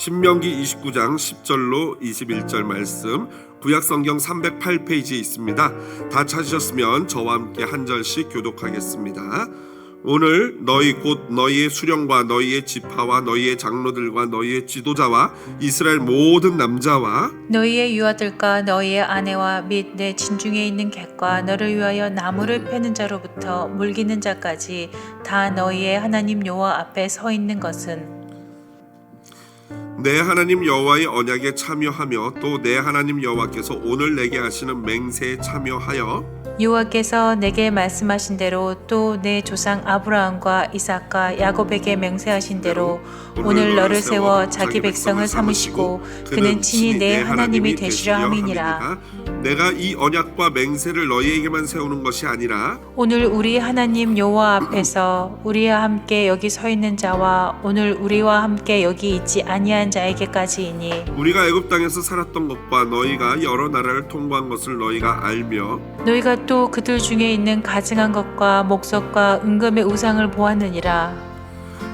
신명기 29장 10절로 21절 말씀, 구약성경 308페이지에 있습니다. 다 찾으셨으면 저와 함께 한 절씩 교독하겠습니다. 오늘 너희 곧 너희의 수령과 너희의 지파와 너희의 장로들과 너희의 지도자와 이스라엘 모든 남자와 너희의 유아들과 너희의 아내와 및 내 진중에 있는 객과 너를 위하여 나무를 패는 자로부터 물기는 자까지 다 너희의 하나님 여호와 앞에 서 있는 것은 내 하나님 여호와의 언약에 참여하며 또 내 하나님 여호와께서 오늘 내게 하시는 맹세에 참여하여 여호와께서 내게 말씀하신 대로 또 내 조상 아브라함과 이삭과 야곱에게 맹세하신 대로 오늘 너를 세워 자기 백성을 삼으시고 그는 친히 내 하나님이 되시려 함이니라. 내가 이 언약과 맹세를 너희에게만 세우는 것이 아니라 오늘 우리 하나님 여호와 앞에서 우리와 함께 여기 서 있는 자와 오늘 우리와 함께 여기 있지 아니한 자에게까지이니 우리가 애굽 땅에서 살았던 것과 너희가 여러 나라를 통과한 것을 너희가 알며 너희가 또 그들 중에 있는 가증한 것과 목석과 은금의 우상을 보았느니라.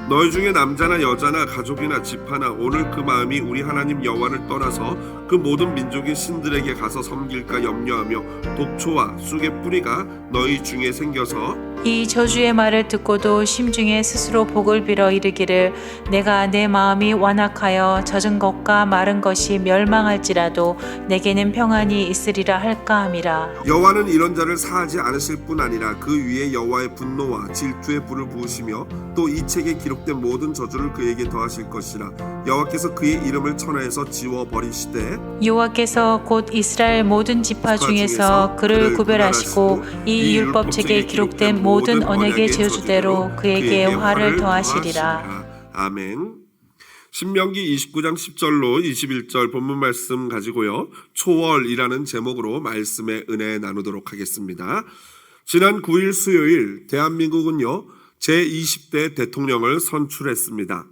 너희 중에 남자나 여자나 가족이나 집하나 오늘 그 마음이 우리 하나님 여호와를 떠나서 그 모든 민족의 신들에게 가서 섬길까 염려하며 독초와 쑥의 뿌리가 너희 중에 생겨서 이 저주의 말을 듣고도 심중에 스스로 복을 빌어 이르기를 내가 내 마음이 완악하여 젖은 것과 마른 것이 멸망할지라도 내게는 평안이 있으리라 할까 함이라. 여호와는 이런 자를 사하지 않으실 뿐 아니라 그 위에 여호와의 분노와 질투의 불을 부으시며 또 이 책에 기록된 모든 저주를 그에게 더하실 것이라. 여호와께서 그의 이름을 천하에서 지워 버리시되 여호와께서 곧 이스라엘 모든 지파 중에서 그를 구별하시고 이 율법책에 기록된 모든 언약의 저주대로 그에게 화를 더하시리라. 아멘. 신명기 29장 10절로 21절 본문 말씀 가지고요, 초월이라는 제목으로 말씀의 은혜 나누도록 하겠습니다. 지난 9일 수요일 대한민국은요 제20대 대통령을 선출했습니다.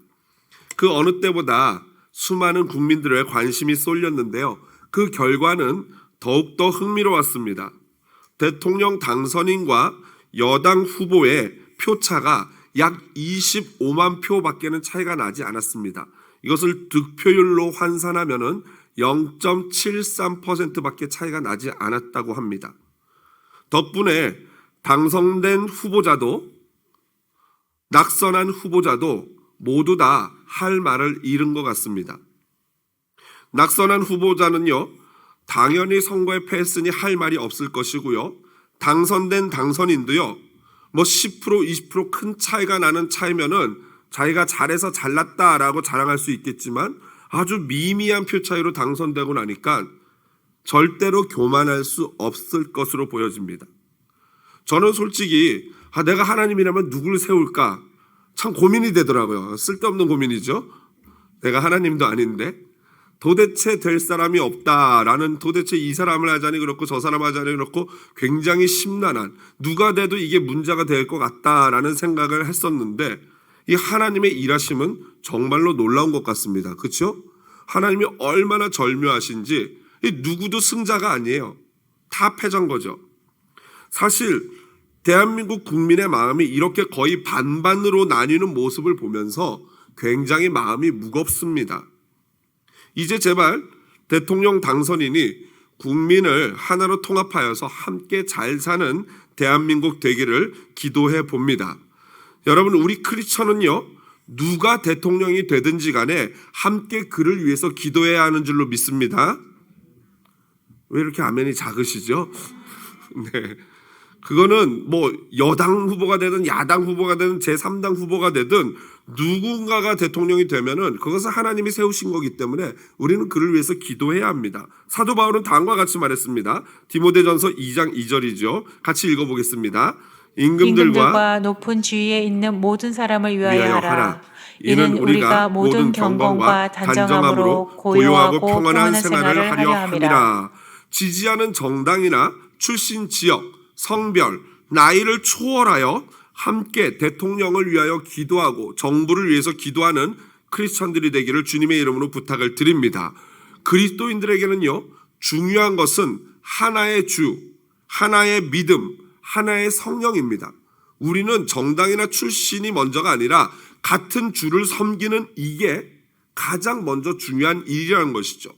그 어느 때보다 수많은 국민들의 관심이 쏠렸는데요, 그 결과는 더욱더 흥미로웠습니다. 대통령 당선인과 여당 후보의 표차가 약 25만 표밖에는 차이가 나지 않았습니다. 이것을 득표율로 환산하면 0.73%밖에 차이가 나지 않았다고 합니다. 덕분에 당선된 후보자도 낙선한 후보자도 모두 다 할 말을 잃은 것 같습니다. 낙선한 후보자는요, 당연히 선거에 패했으니 할 말이 없을 것이고요, 당선된 당선인도요, 10% 20% 큰 차이가 나는 차이면은 자기가 잘해서 잘났다라고 자랑할 수 있겠지만 아주 미미한 표 차이로 당선되고 나니까 절대로 교만할 수 없을 것으로 보여집니다. 저는 솔직히 내가 하나님이라면 누굴 세울까 참 고민이 되더라고요. 쓸데없는 고민이죠. 내가 하나님도 아닌데 도대체 될 사람이 없다라는, 도대체 이 사람을 하자니 그렇고 저 사람 하자니 그렇고 굉장히 심란한, 누가 돼도 이게 문제가 될 것 같다라는 생각을 했었는데 이 하나님의 일하심은 정말로 놀라운 것 같습니다. 그렇죠? 하나님이 얼마나 절묘하신지 누구도 승자가 아니에요. 다 패전 거죠. 사실 대한민국 국민의 마음이 이렇게 거의 반반으로 나뉘는 모습을 보면서 굉장히 마음이 무겁습니다. 이제 제발 대통령 당선인이 국민을 하나로 통합하여서 함께 잘 사는 대한민국 되기를 기도해 봅니다. 여러분, 우리 크리스천은요, 누가 대통령이 되든지 간에 함께 그를 위해서 기도해야 하는 줄로 믿습니다. 왜 이렇게 아멘이 작으시죠? 네. 그거는 여당 후보가 되든 야당 후보가 되든 제3당 후보가 되든 누군가가 대통령이 되면은 그것은 하나님이 세우신 거기 때문에 우리는 그를 위해서 기도해야 합니다. 사도 바울은 다음과 같이 말했습니다. 디모데전서 2장 2절이죠. 같이 읽어보겠습니다. 임금들과 높은 지위에 있는 모든 사람을 위하여 하라. 이는 우리가 모든 경건과 단정함으로 고요하고 평안한 생활을 하려 함이라. 지지하는 정당이나 출신 지역, 성별, 나이를 초월하여 함께 대통령을 위하여 기도하고 정부를 위해서 기도하는 크리스천들이 되기를 주님의 이름으로 부탁을 드립니다. 그리스도인들에게는요, 중요한 것은 하나의 주, 하나의 믿음, 하나의 성령입니다. 우리는 정당이나 출신이 먼저가 아니라 같은 주를 섬기는 이게 가장 먼저 중요한 일이라는 것이죠.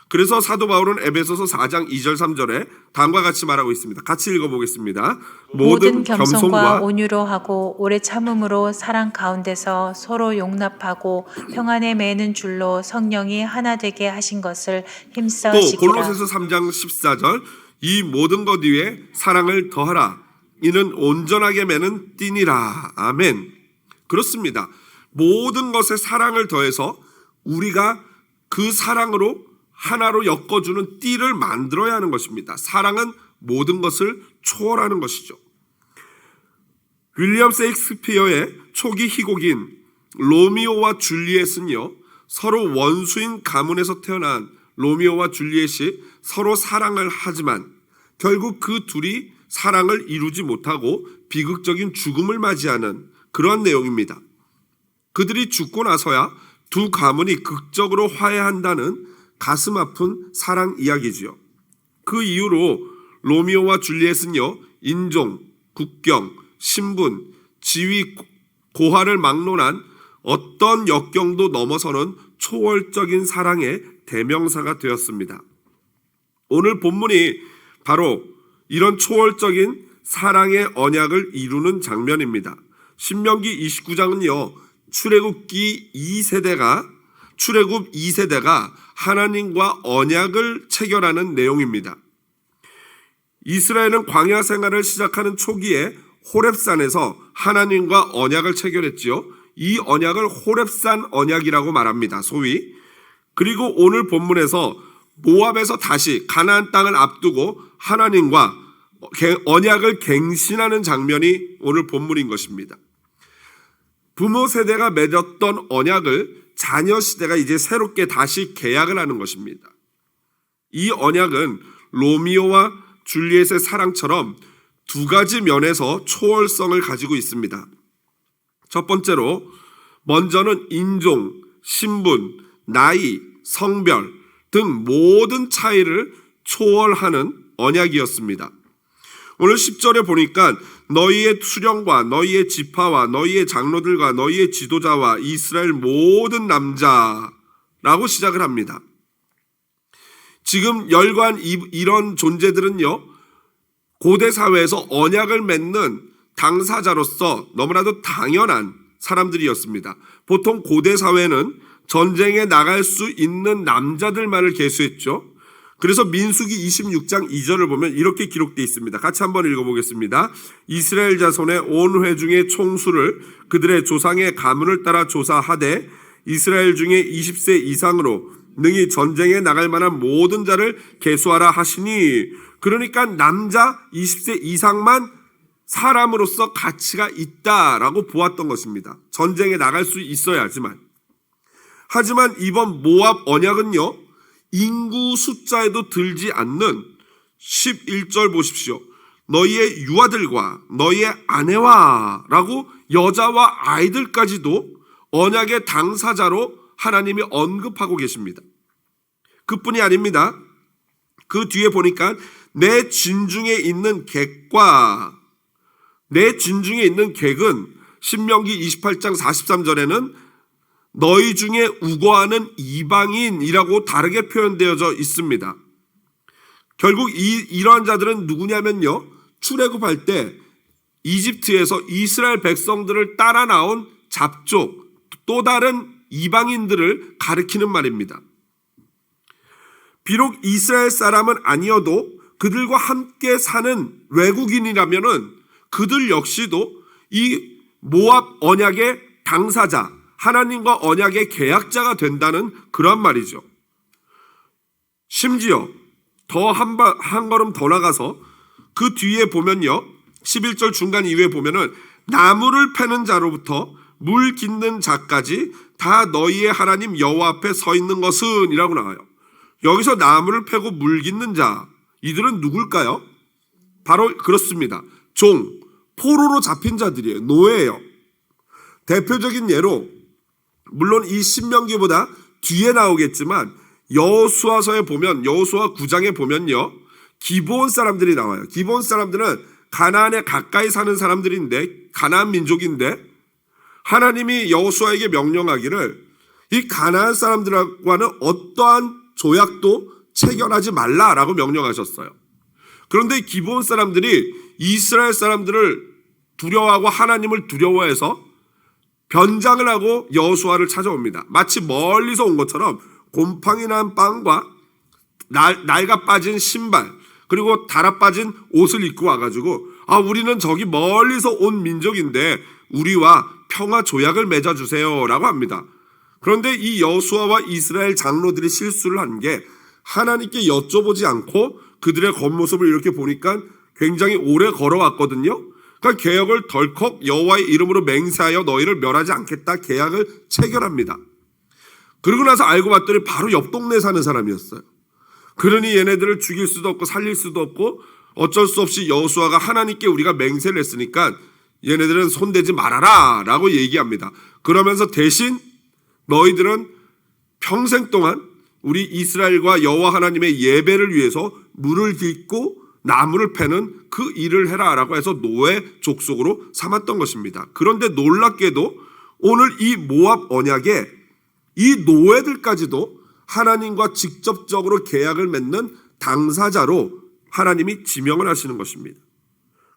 그래서 사도 바울은 에베소서 4장 2절 3절에 다음과 같이 말하고 있습니다. 같이 읽어보겠습니다. 모든 겸손과 온유로 하고 오래 참음으로 사랑 가운데서 서로 용납하고 평안에 매는 줄로 성령이 하나 되게 하신 것을 힘써 또 지키라. 골로새서 3장 14절 이 모든 것 위에 사랑을 더하라. 이는 온전하게 매는 띠니라. 아멘. 그렇습니다. 모든 것에 사랑을 더해서 우리가 그 사랑으로 하나로 엮어주는 띠를 만들어야 하는 것입니다. 사랑은 모든 것을 초월하는 것이죠. 윌리엄 셰익스피어의 초기 희곡인 로미오와 줄리엣은요, 서로 원수인 가문에서 태어난 로미오와 줄리엣이 서로 사랑을 하지만 결국 그 둘이 사랑을 이루지 못하고 비극적인 죽음을 맞이하는 그러한 내용입니다. 그들이 죽고 나서야 두 가문이 극적으로 화해한다는 가슴 아픈 사랑 이야기지요. 그 이후로 로미오와 줄리엣은요, 인종, 국경, 신분, 지위, 고하를 막론한 어떤 역경도 넘어서는 초월적인 사랑의 대명사가 되었습니다. 오늘 본문이 바로 이런 초월적인 사랑의 언약을 이루는 장면입니다. 신명기 29장은요, 출애굽 2세대가 하나님과 언약을 체결하는 내용입니다. 이스라엘은 광야 생활을 시작하는 초기에 호렙산에서 하나님과 언약을 체결했지요. 이 언약을 호렙산 언약이라고 말합니다. 소위. 그리고 오늘 본문에서 모압에서 다시 가나안 땅을 앞두고 하나님과 언약을 갱신하는 장면이 오늘 본문인 것입니다. 부모 세대가 맺었던 언약을 자녀 시대가 이제 새롭게 다시 계약을 하는 것입니다. 이 언약은 로미오와 줄리엣의 사랑처럼 두 가지 면에서 초월성을 가지고 있습니다. 첫 번째로 먼저는 인종, 신분, 나이, 성별 등 모든 차이를 초월하는 언약이었습니다. 오늘 10절에 보니까 너희의 수령과 너희의 지파와 너희의 장로들과 너희의 지도자와 이스라엘 모든 남자라고 시작을 합니다. 지금 열관 이런 존재들은요, 고대 사회에서 언약을 맺는 당사자로서 너무나도 당연한 사람들이었습니다. 보통 고대 사회는 전쟁에 나갈 수 있는 남자들만을 계수했죠. 그래서 민수기 26장 2절을 보면 이렇게 기록되어 있습니다. 같이 한번 읽어보겠습니다. 이스라엘 자손의 온 회중의 총수를 그들의 조상의 가문을 따라 조사하되 이스라엘 중에 20세 이상으로 능히 전쟁에 나갈 만한 모든 자를 계수하라 하시니, 그러니까 남자 20세 이상만 사람으로서 가치가 있다라고 보았던 것입니다. 전쟁에 나갈 수 있어야지만. 하지만 이번 모압 언약은요, 인구 숫자에도 들지 않는 11절 보십시오. 너희의 유아들과 너희의 아내와 라고 여자와 아이들까지도 언약의 당사자로 하나님이 언급하고 계십니다. 그뿐이 아닙니다. 그 뒤에 보니까 내 진중에 있는 객과 내 진중에 있는 객은 신명기 28장 43절에는 너희 중에 우거하는 이방인이라고 다르게 표현되어져 있습니다. 결국 이러한 자들은 누구냐면요, 출애굽할 때 이집트에서 이스라엘 백성들을 따라 나온 잡족, 또 다른 이방인들을 가리키는 말입니다. 비록 이스라엘 사람은 아니어도 그들과 함께 사는 외국인이라면은 그들 역시도 이 모압 언약의 당사자, 하나님과 언약의 계약자가 된다는 그런 말이죠. 심지어 더 한 걸음 더 나가서 그 뒤에 보면요, 11절 중간 이후에 보면은 나무를 패는 자로부터 물 깃는 자까지 다 너희의 하나님 여호와 앞에 서 있는 것은 이라고 나와요. 여기서 나무를 패고 물 깃는 자, 이들은 누굴까요? 바로 그렇습니다. 포로로 잡힌 자들이에요. 노예예요. 대표적인 예로, 물론 이 신명기보다 뒤에 나오겠지만 여호수아서에 보면, 여호수아 9장에 보면요, 기브온 사람들이 나와요. 기브온 사람들은 가나안에 가까이 사는 사람들인데, 가나안 민족인데, 하나님이 여호수아에게 명령하기를 이 가나안 사람들과는 어떠한 조약도 체결하지 말라라고 명령하셨어요. 그런데 기브온 사람들이 이스라엘 사람들을 두려워하고 하나님을 두려워해서 변장을 하고 여호수아를 찾아옵니다. 마치 멀리서 온 것처럼 곰팡이 난 빵과 낡아 빠진 신발 그리고 달아 빠진 옷을 입고 와가지고 우리는 저기 멀리서 온 민족인데 우리와 평화 조약을 맺어주세요 라고 합니다. 그런데 이 여호수아와 이스라엘 장로들이 실수를 한 게 하나님께 여쭤보지 않고 그들의 겉모습을 이렇게 보니까 굉장히 오래 걸어왔거든요. 그러니까 계약을 덜컥 여호와의 이름으로 맹세하여 너희를 멸하지 않겠다 계약을 체결합니다. 그러고 나서 알고 봤더니 바로 옆 동네에 사는 사람이었어요. 그러니 얘네들을 죽일 수도 없고 살릴 수도 없고 어쩔 수 없이 여호수아가 하나님께 우리가 맹세를 했으니까 얘네들은 손대지 말아라 라고 얘기합니다. 그러면서 대신 너희들은 평생 동안 우리 이스라엘과 여호와 하나님의 예배를 위해서 물을 깃고 나무를 패는 그 일을 해라 라고 해서 노예 족속으로 삼았던 것입니다. 그런데 놀랍게도 오늘 이 모압 언약에 이 노예들까지도 하나님과 직접적으로 계약을 맺는 당사자로 하나님이 지명을 하시는 것입니다.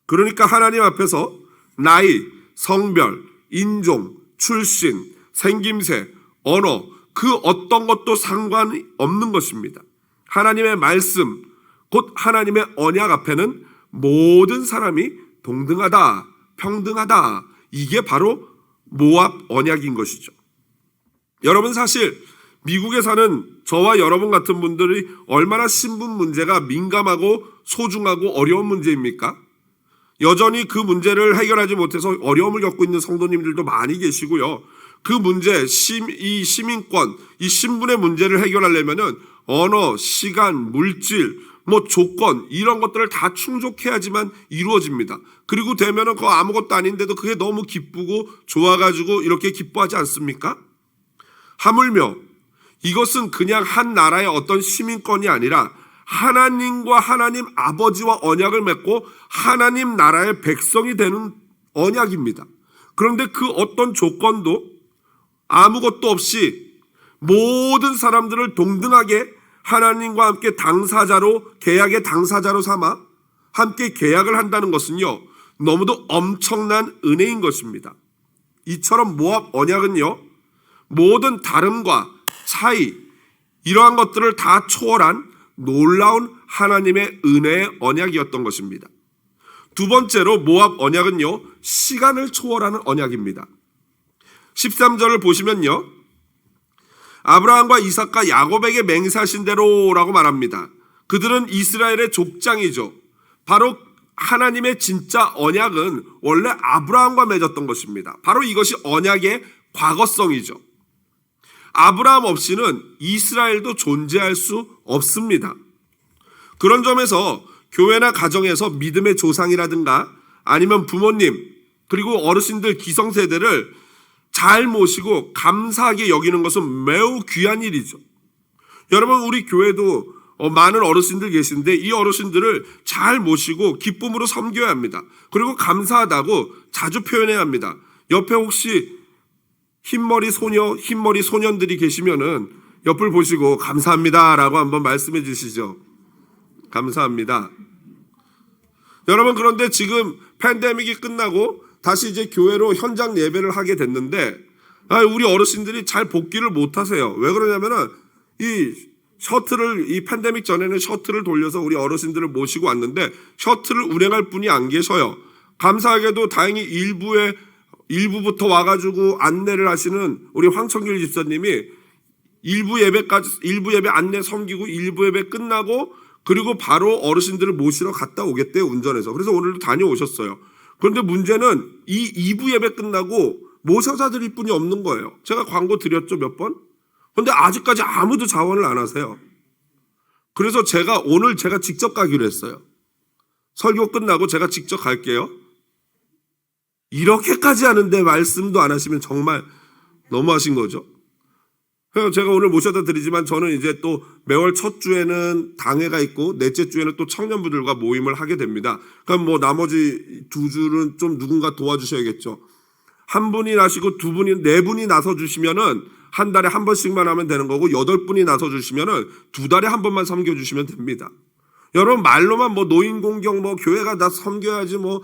그러니까 하나님 앞에서 나이, 성별, 인종, 출신, 생김새, 언어 그 어떤 것도 상관이 없는 것입니다. 하나님의 말씀 곧 하나님의 언약 앞에는 모든 사람이 동등하다, 평등하다. 이게 바로 모압 언약인 것이죠. 여러분 사실 미국에 사는 저와 여러분 같은 분들이 얼마나 신분 문제가 민감하고 소중하고 어려운 문제입니까? 여전히 그 문제를 해결하지 못해서 어려움을 겪고 있는 성도님들도 많이 계시고요. 그 문제, 이 시민권, 이 신분의 문제를 해결하려면은 언어, 시간, 물질, 조건 이런 것들을 다 충족해야지만 이루어집니다. 그리고 되면은 그거 아무것도 아닌데도 그게 너무 기쁘고 좋아가지고 이렇게 기뻐하지 않습니까? 하물며 이것은 그냥 한 나라의 어떤 시민권이 아니라 하나님과 하나님 아버지와 언약을 맺고 하나님 나라의 백성이 되는 언약입니다. 그런데 그 어떤 조건도 아무것도 없이 모든 사람들을 동등하게 하나님과 함께 당사자로 계약의 당사자로 삼아 함께 계약을 한다는 것은요 너무도 엄청난 은혜인 것입니다. 이처럼 모압 언약은요 모든 다름과 차이 이러한 것들을 다 초월한 놀라운 하나님의 은혜의 언약이었던 것입니다. 두 번째로 모압 언약은요 시간을 초월하는 언약입니다. 13절을 보시면요 아브라함과 이삭과 야곱에게 맹세하신 대로라고 말합니다. 그들은 이스라엘의 족장이죠. 바로 하나님의 진짜 언약은 원래 아브라함과 맺었던 것입니다. 바로 이것이 언약의 과거성이죠. 아브라함 없이는 이스라엘도 존재할 수 없습니다. 그런 점에서 교회나 가정에서 믿음의 조상이라든가 아니면 부모님 그리고 어르신들 기성세대를 잘 모시고 감사하게 여기는 것은 매우 귀한 일이죠. 여러분 우리 교회도 많은 어르신들 계신데 이 어르신들을 잘 모시고 기쁨으로 섬겨야 합니다. 그리고 감사하다고 자주 표현해야 합니다. 옆에 혹시 흰머리 소녀, 흰머리 소년들이 계시면은 옆을 보시고 감사합니다라고 한번 말씀해 주시죠. 감사합니다. 여러분 그런데 지금 팬데믹이 끝나고 다시 이제 교회로 현장 예배를 하게 됐는데 우리 어르신들이 잘 복귀를 못 하세요. 왜 그러냐면은 이 팬데믹 전에는 셔틀을 돌려서 우리 어르신들을 모시고 왔는데 셔틀을 운행할 분이 안 계셔요. 감사하게도 다행히 일부부터 와가지고 안내를 하시는 우리 황청길 집사님이 일부 예배 안내 섬기고 일부 예배 끝나고 그리고 바로 어르신들을 모시러 갔다 오겠대요, 운전해서. 그래서 오늘도 다녀오셨어요. 그런데 문제는 이 2부 예배 끝나고 모셔다 드릴 분이 없는 거예요. 제가 광고 드렸죠, 몇 번? 그런데 아직까지 아무도 자원을 안 하세요. 그래서 오늘 제가 직접 가기로 했어요. 설교 끝나고 제가 직접 갈게요. 이렇게까지 하는데 말씀도 안 하시면 정말 너무하신 거죠. 그래서 제가 오늘 모셔다 드리지만 저는 이제 또 매월 첫 주에는 당회가 있고 넷째 주에는 또 청년부들과 모임을 하게 됩니다. 그럼 나머지 두 주는 좀 누군가 도와주셔야겠죠. 한 분이 나시고 두 분이 네 분이 나서 주시면은 한 달에 한 번씩만 하면 되는 거고 8분이 나서 주시면은 2달에 한 번만 섬겨 주시면 됩니다. 여러분 말로만 뭐 노인 공경 뭐 교회가 다 섬겨야지 뭐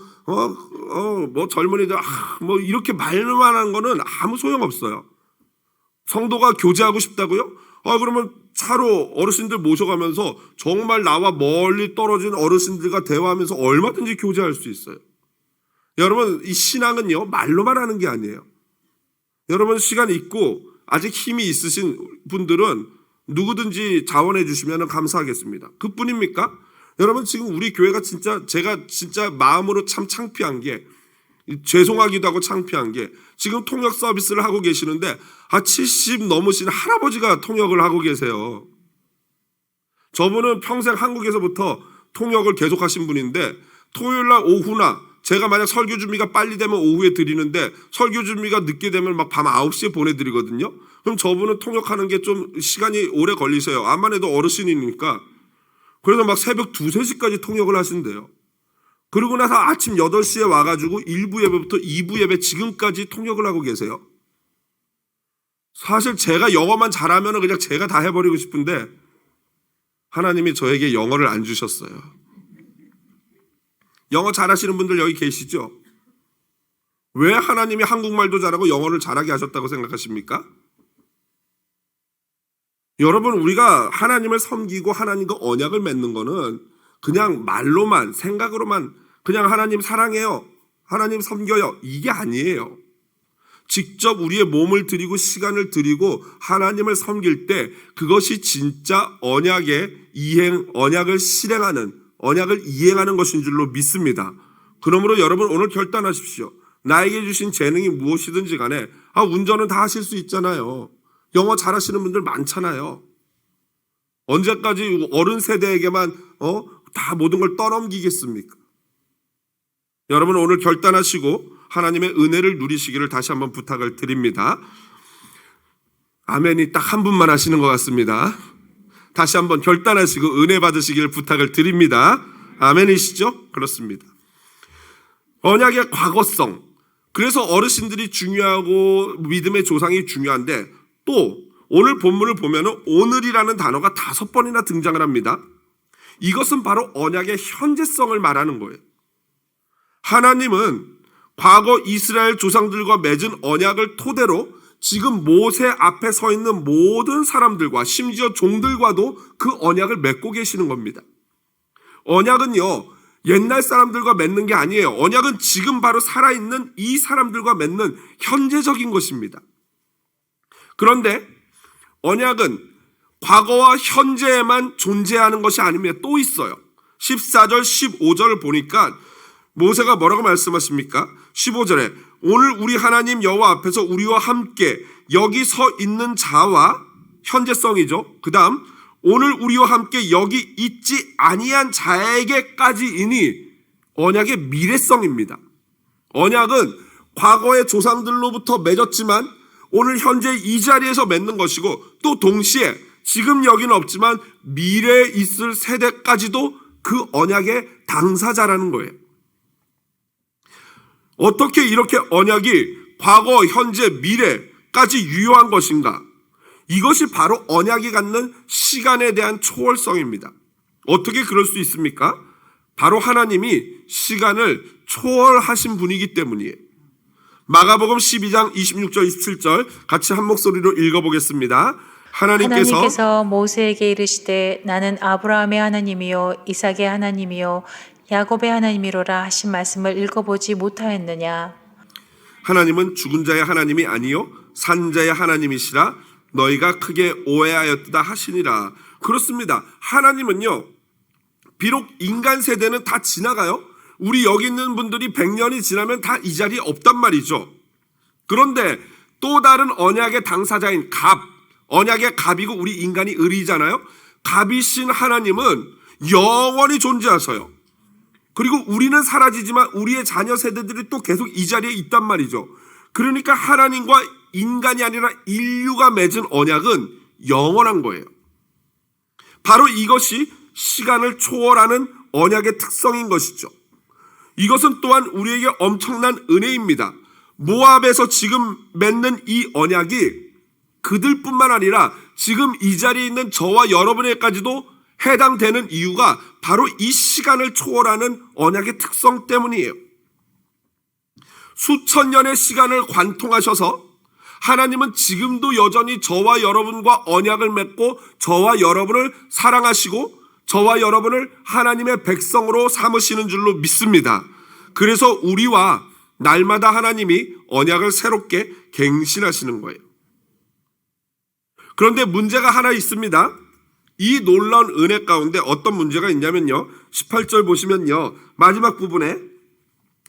젊은이들 뭐 이렇게 말로만 하는 거는 아무 소용 없어요. 성도가 교제하고 싶다고요? 그러면 차로 어르신들 모셔가면서 정말 나와 멀리 떨어진 어르신들과 대화하면서 얼마든지 교제할 수 있어요. 여러분 이 신앙은요 말로만 하는 게 아니에요. 여러분 시간 있고 아직 힘이 있으신 분들은 누구든지 자원해 주시면 감사하겠습니다. 그뿐입니까? 여러분 지금 우리 교회가 제가 진짜 마음으로 참 창피한 게, 죄송하기도 하고 창피한 게, 지금 통역 서비스를 하고 계시는데 70 넘으신 할아버지가 통역을 하고 계세요. 저분은 평생 한국에서부터 통역을 계속하신 분인데 토요일날 오후나 제가 만약 설교 준비가 빨리 되면 오후에 드리는데 설교 준비가 늦게 되면 막 밤 9시에 보내드리거든요. 그럼 저분은 통역하는 게 좀 시간이 오래 걸리세요. 암만 해도 어르신이니까. 그래서 막 새벽 2, 3시까지 통역을 하신대요. 그러고 나서 아침 8시에 와가지고 1부 예배부터 2부 예배 지금까지 통역을 하고 계세요. 사실 제가 영어만 잘하면 그냥 제가 다 해버리고 싶은데 하나님이 저에게 영어를 안 주셨어요. 영어 잘하시는 분들 여기 계시죠? 왜 하나님이 한국말도 잘하고 영어를 잘하게 하셨다고 생각하십니까? 여러분 우리가 하나님을 섬기고 하나님과 언약을 맺는 거는 그냥 말로만 생각으로만 그냥 하나님 사랑해요, 하나님 섬겨요 이게 아니에요. 직접 우리의 몸을 드리고 시간을 드리고 하나님을 섬길 때 그것이 진짜 언약을 실행하는, 언약을 이행하는 것인 줄로 믿습니다. 그러므로 여러분 오늘 결단하십시오. 나에게 주신 재능이 무엇이든지 간에 운전은 다 하실 수 있잖아요. 영어 잘하시는 분들 많잖아요. 언제까지 어른 세대에게만 다 모든 걸 떠넘기겠습니까? 여러분 오늘 결단하시고 하나님의 은혜를 누리시기를 다시 한번 부탁을 드립니다. 아멘이 딱 한 분만 하시는 것 같습니다. 다시 한번 결단하시고 은혜 받으시기를 부탁을 드립니다. 아멘이시죠? 그렇습니다. 언약의 과거성. 그래서 어르신들이 중요하고 믿음의 조상이 중요한데 또 오늘 본문을 보면 오늘이라는 단어가 5번이나 등장을 합니다. 이것은 바로 언약의 현재성을 말하는 거예요. 하나님은 과거 이스라엘 조상들과 맺은 언약을 토대로 지금 모세 앞에 서 있는 모든 사람들과 심지어 종들과도 그 언약을 맺고 계시는 겁니다. 언약은요 옛날 사람들과 맺는 게 아니에요. 언약은 지금 바로 살아있는 이 사람들과 맺는 현재적인 것입니다. 그런데 언약은 과거와 현재에만 존재하는 것이 아니며 또 있어요. 14절 15절을 보니까 모세가 뭐라고 말씀하십니까? 15절에 오늘 우리 하나님 여호와 앞에서 우리와 함께 여기 서 있는 자와, 현재성이죠. 그 다음 오늘 우리와 함께 여기 있지 아니한 자에게까지이니 언약의 미래성입니다. 언약은 과거의 조상들로부터 맺었지만 오늘 현재 이 자리에서 맺는 것이고 또 동시에 지금 여기는 없지만 미래에 있을 세대까지도 그 언약의 당사자라는 거예요. 어떻게 이렇게 언약이 과거, 현재, 미래까지 유효한 것인가? 이것이 바로 언약이 갖는 시간에 대한 초월성입니다. 어떻게 그럴 수 있습니까? 바로 하나님이 시간을 초월하신 분이기 때문이에요. 마가복음 12장 26절 27절 같이 한 목소리로 읽어보겠습니다. 하나님께서 모세에게 이르시되 나는 아브라함의 하나님이요 이삭의 하나님이요 야곱의 하나님이로라 하신 말씀을 읽어보지 못하였느냐? 하나님은 죽은 자의 하나님이 아니요 산 자의 하나님이시라 너희가 크게 오해하였다 하시니라. 그렇습니다. 하나님은요 비록 인간 세대는 다 지나가요. 우리 여기 있는 분들이 100년이 지나면 다 이 자리에 없단 말이죠. 그런데 또 다른 언약의 당사자인 갑, 언약의 갑이고 우리 인간이 을이잖아요. 갑이신 하나님은 영원히 존재하셔요. 그리고 우리는 사라지지만 우리의 자녀 세대들이 또 계속 이 자리에 있단 말이죠. 그러니까 하나님과 인간이 아니라 인류가 맺은 언약은 영원한 거예요. 바로 이것이 시간을 초월하는 언약의 특성인 것이죠. 이것은 또한 우리에게 엄청난 은혜입니다. 모압에서 지금 맺는 이 언약이 그들뿐만 아니라 지금 이 자리에 있는 저와 여러분에게까지도 해당되는 이유가 바로 이 시간을 초월하는 언약의 특성 때문이에요. 수천 년의 시간을 관통하셔서 하나님은 지금도 여전히 저와 여러분과 언약을 맺고 저와 여러분을 사랑하시고 저와 여러분을 하나님의 백성으로 삼으시는 줄로 믿습니다. 그래서 우리와 날마다 하나님이 언약을 새롭게 갱신하시는 거예요. 그런데 문제가 하나 있습니다. 이 놀라운 은혜 가운데 어떤 문제가 있냐면요. 18절 보시면요. 마지막 부분에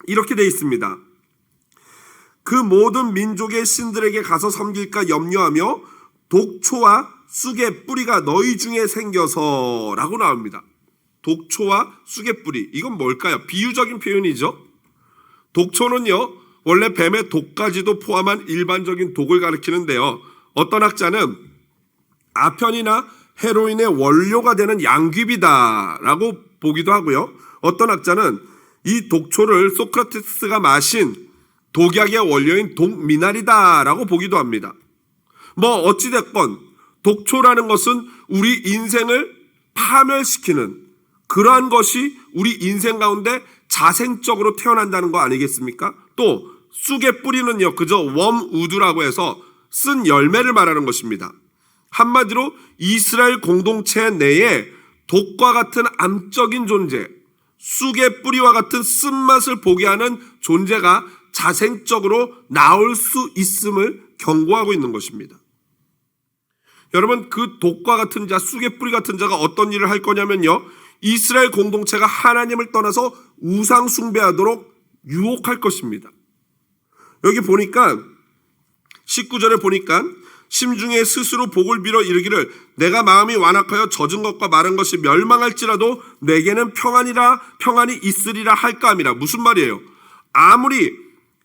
이렇게 돼 있습니다. 그 모든 민족의 신들에게 가서 섬길까 염려하며 독초와 쑥의 뿌리가 너희 중에 생겨서 라고 나옵니다. 독초와 쑥의 뿌리. 이건 뭘까요? 비유적인 표현이죠. 독초는요. 원래 뱀의 독까지도 포함한 일반적인 독을 가리키는데요. 어떤 학자는 아편이나 헤로인의 원료가 되는 양귀비다라고 보기도 하고요. 어떤 학자는 이 독초를 소크라테스가 마신 독약의 원료인 독미나리다라고 보기도 합니다. 뭐 어찌됐건 독초라는 것은 우리 인생을 파멸시키는 그러한 것이 우리 인생 가운데 자생적으로 태어난다는 거 아니겠습니까? 또 쑥의 뿌리는요, 그저 웜우드라고 해서 쓴 열매를 말하는 것입니다. 한마디로 이스라엘 공동체 내에 독과 같은 암적인 존재, 쑥의 뿌리와 같은 쓴맛을 보게 하는 존재가 자생적으로 나올 수 있음을 경고하고 있는 것입니다. 여러분, 그 독과 같은 자, 쑥의 뿌리 같은 자가 어떤 일을 할 거냐면요, 이스라엘 공동체가 하나님을 떠나서 우상 숭배하도록 유혹할 것입니다. 여기 보니까 19절에 보니까 심중에 스스로 복을 빌어 이르기를 내가 마음이 완악하여 젖은 것과 마른 것이 멸망할지라도 내게는 평안이 있으리라 할까 함이라. 무슨 말이에요? 아무리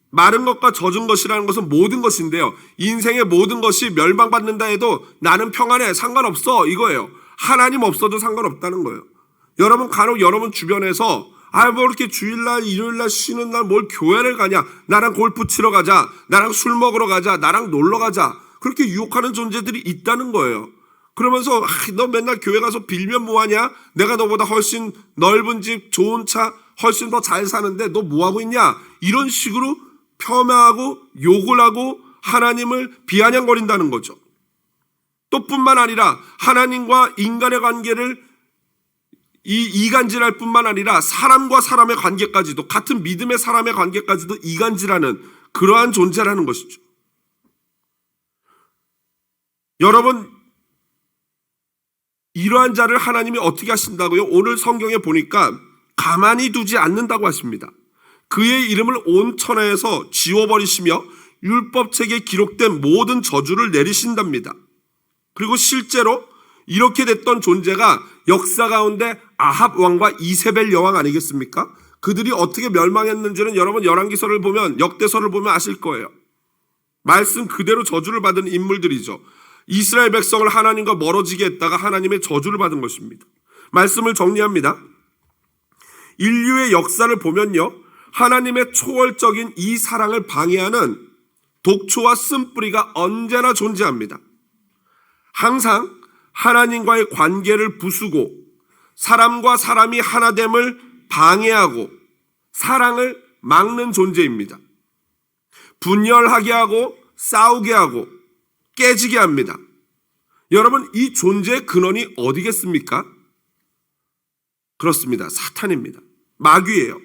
마른 것과 젖은 것이라는 것은 모든 것인데요. 인생의 모든 것이 멸망받는다 해도 나는 평안해, 상관없어, 이거예요. 하나님 없어도 상관없다는 거예요. 여러분 간혹 여러분 주변에서 뭐 이렇게 주일날 일요일날 쉬는 날 뭘 교회를 가냐, 나랑 골프 치러 가자, 나랑 술 먹으러 가자, 나랑 놀러 가자, 그렇게 유혹하는 존재들이 있다는 거예요. 그러면서 너 맨날 교회 가서 빌면 뭐하냐, 내가 너보다 훨씬 넓은 집, 좋은 차, 훨씬 더 잘 사는데 너 뭐하고 있냐, 이런 식으로 폄하하고 욕을 하고 하나님을 비아냥거린다는 거죠. 또 뿐만 아니라 하나님과 인간의 관계를 이간질할 뿐만 아니라 사람과 사람의 관계까지도, 같은 믿음의 사람의 관계까지도 이간질하는 그러한 존재라는 것이죠. 여러분, 이러한 자를 하나님이 어떻게 하신다고요? 오늘 성경에 보니까 가만히 두지 않는다고 하십니다. 그의 이름을 온 천하에서 지워버리시며 율법책에 기록된 모든 저주를 내리신답니다. 그리고 실제로 이렇게 됐던 존재가 역사 가운데 아합 왕과 이세벨 여왕 아니겠습니까? 그들이 어떻게 멸망했는지는 여러분 열왕기서를 보면, 역대서를 보면 아실 거예요. 말씀 그대로 저주를 받은 인물들이죠. 이스라엘 백성을 하나님과 멀어지게 했다가 하나님의 저주를 받은 것입니다. 말씀을 정리합니다. 인류의 역사를 보면요, 하나님의 초월적인 이 사랑을 방해하는 독초와 쓴뿌리가 언제나 존재합니다. 항상 하나님과의 관계를 부수고 사람과 사람이 하나됨을 방해하고 사랑을 막는 존재입니다. 분열하게 하고 싸우게 하고 깨지게 합니다. 여러분, 이 존재의 근원이 어디겠습니까? 그렇습니다. 사탄입니다. 마귀예요.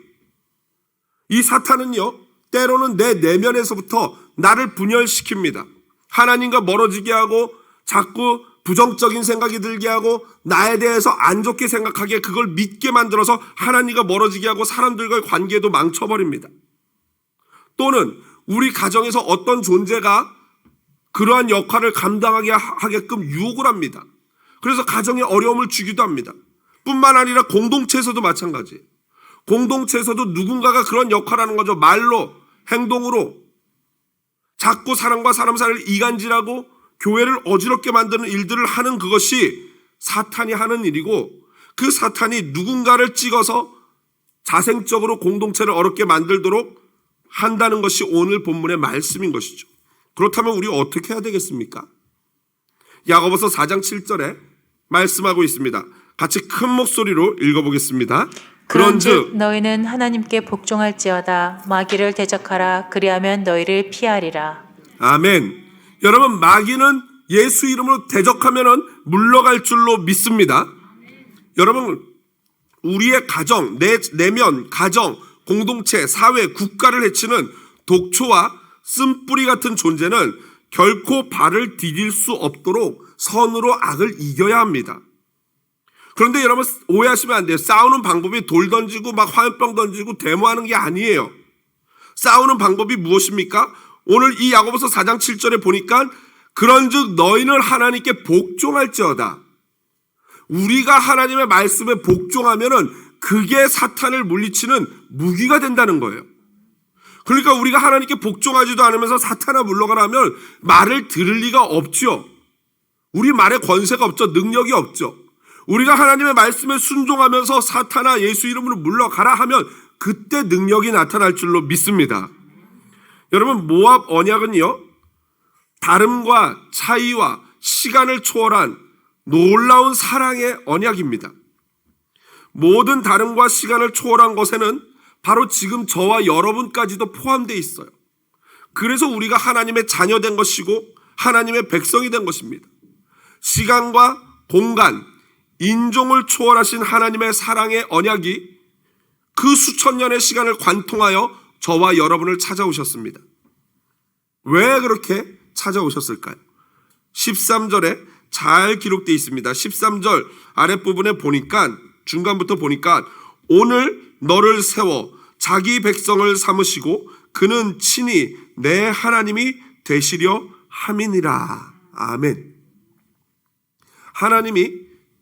이 사탄은요, 때로는 내 내면에서부터 나를 분열시킵니다. 하나님과 멀어지게 하고 자꾸 부정적인 생각이 들게 하고 나에 대해서 안 좋게 생각하게, 그걸 믿게 만들어서 하나님과 멀어지게 하고 사람들과의 관계도 망쳐버립니다. 또는 우리 가정에서 어떤 존재가 그러한 역할을 감당하게 하게끔 유혹을 합니다. 그래서 가정에 어려움을 주기도 합니다. 뿐만 아니라 공동체에서도 마찬가지예요. 공동체에서도 누군가가 그런 역할을 하는 거죠. 말로, 행동으로 자꾸 사람과 사람 사이를 이간질하고 교회를 어지럽게 만드는 일들을 하는 그것이 사탄이 하는 일이고, 그 사탄이 누군가를 찍어서 자생적으로 공동체를 어렵게 만들도록 한다는 것이 오늘 본문의 말씀인 것이죠. 그렇다면 우리 어떻게 해야 되겠습니까? 야고보서 4장 7절에 말씀하고 있습니다. 같이 큰 목소리로 읽어보겠습니다. 그런즉 너희는 하나님께 복종할지어다. 마귀를 대적하라. 그리하면 너희를 피하리라. 아멘. 여러분, 마귀는 예수 이름으로 대적하면 물러갈 줄로 믿습니다. 여러분, 우리의 가정, 내면, 가정, 공동체, 사회, 국가를 해치는 독초와 쓴뿌리 같은 존재는 결코 발을 디딜 수 없도록 선으로 악을 이겨야 합니다. 그런데 여러분, 오해하시면 안 돼요. 싸우는 방법이 돌 던지고 막 화염병 던지고 데모하는 게 아니에요. 싸우는 방법이 무엇입니까? 오늘 이 야고보서 4장 7절에 보니까 그런즉 너희는 하나님께 복종할지어다. 우리가 하나님의 말씀에 복종하면은 그게 사탄을 물리치는 무기가 된다는 거예요. 그러니까 우리가 하나님께 복종하지도 않으면서 사탄아 물러가라면 말을 들을 리가 없죠. 우리 말에 권세가 없죠. 능력이 없죠. 우리가 하나님의 말씀에 순종하면서 사탄아 예수 이름으로 물러가라 하면 그때 능력이 나타날 줄로 믿습니다. 여러분, 모압 언약은요, 다름과 차이와 시간을 초월한 놀라운 사랑의 언약입니다. 모든 다름과 시간을 초월한 것에는 바로 지금 저와 여러분까지도 포함되어 있어요. 그래서 우리가 하나님의 자녀된 것이고 하나님의 백성이 된 것입니다. 시간과 공간, 인종을 초월하신 하나님의 사랑의 언약이 그 수천 년의 시간을 관통하여 저와 여러분을 찾아오셨습니다. 왜 그렇게 찾아오셨을까요? 13절에 잘 기록되어 있습니다. 13절 아랫부분에 보니까, 중간부터 보니까 오늘 너를 세워 자기 백성을 삼으시고 그는 친히 내 하나님이 되시려 함이니라. 아멘. 하나님이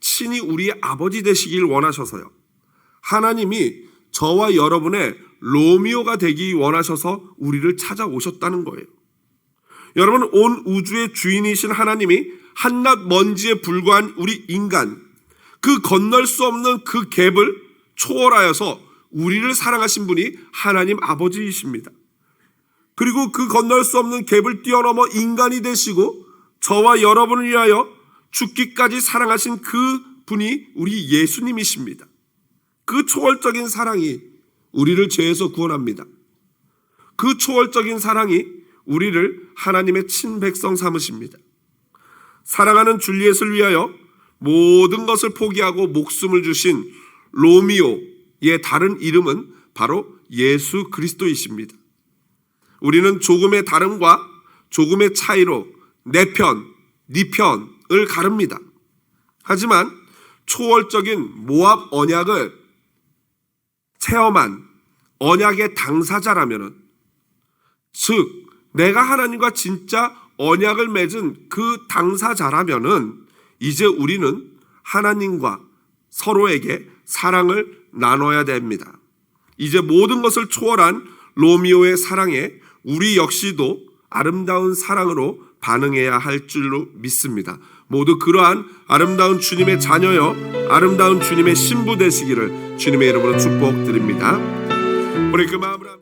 친히 우리의 아버지 되시길 원하셔서요. 하나님이 저와 여러분의 로미오가 되기 원하셔서 우리를 찾아오셨다는 거예요. 여러분, 온 우주의 주인이신 하나님이 한낱 먼지에 불과한 우리 인간, 그 건널 수 없는 그 갭을 초월하여서 우리를 사랑하신 분이 하나님 아버지이십니다. 그리고 그 건널 수 없는 갭을 뛰어넘어 인간이 되시고 저와 여러분을 위하여 죽기까지 사랑하신 그 분이 우리 예수님이십니다. 그 초월적인 사랑이 우리를 죄에서 구원합니다. 그 초월적인 사랑이 우리를 하나님의 친백성 삼으십니다. 사랑하는 줄리엣을 위하여 모든 것을 포기하고 목숨을 주신 로미오의 다른 이름은 바로 예수 그리스도이십니다. 우리는 조금의 다름과 조금의 차이로 내 편, 네 편을 가릅니다. 하지만 초월적인 모압 언약을 체험한 언약의 당사자라면은, 즉 내가 하나님과 진짜 언약을 맺은 그 당사자라면은 이제 우리는 하나님과 서로에게 사랑을 나눠야 됩니다. 이제 모든 것을 초월한 로미오의 사랑에 우리 역시도 아름다운 사랑으로 반응해야 할 줄로 믿습니다. 모두 그러한 아름다운 주님의 자녀여, 아름다운 주님의 신부 되시기를 주님의 이름으로 축복드립니다. 우리 그 마음을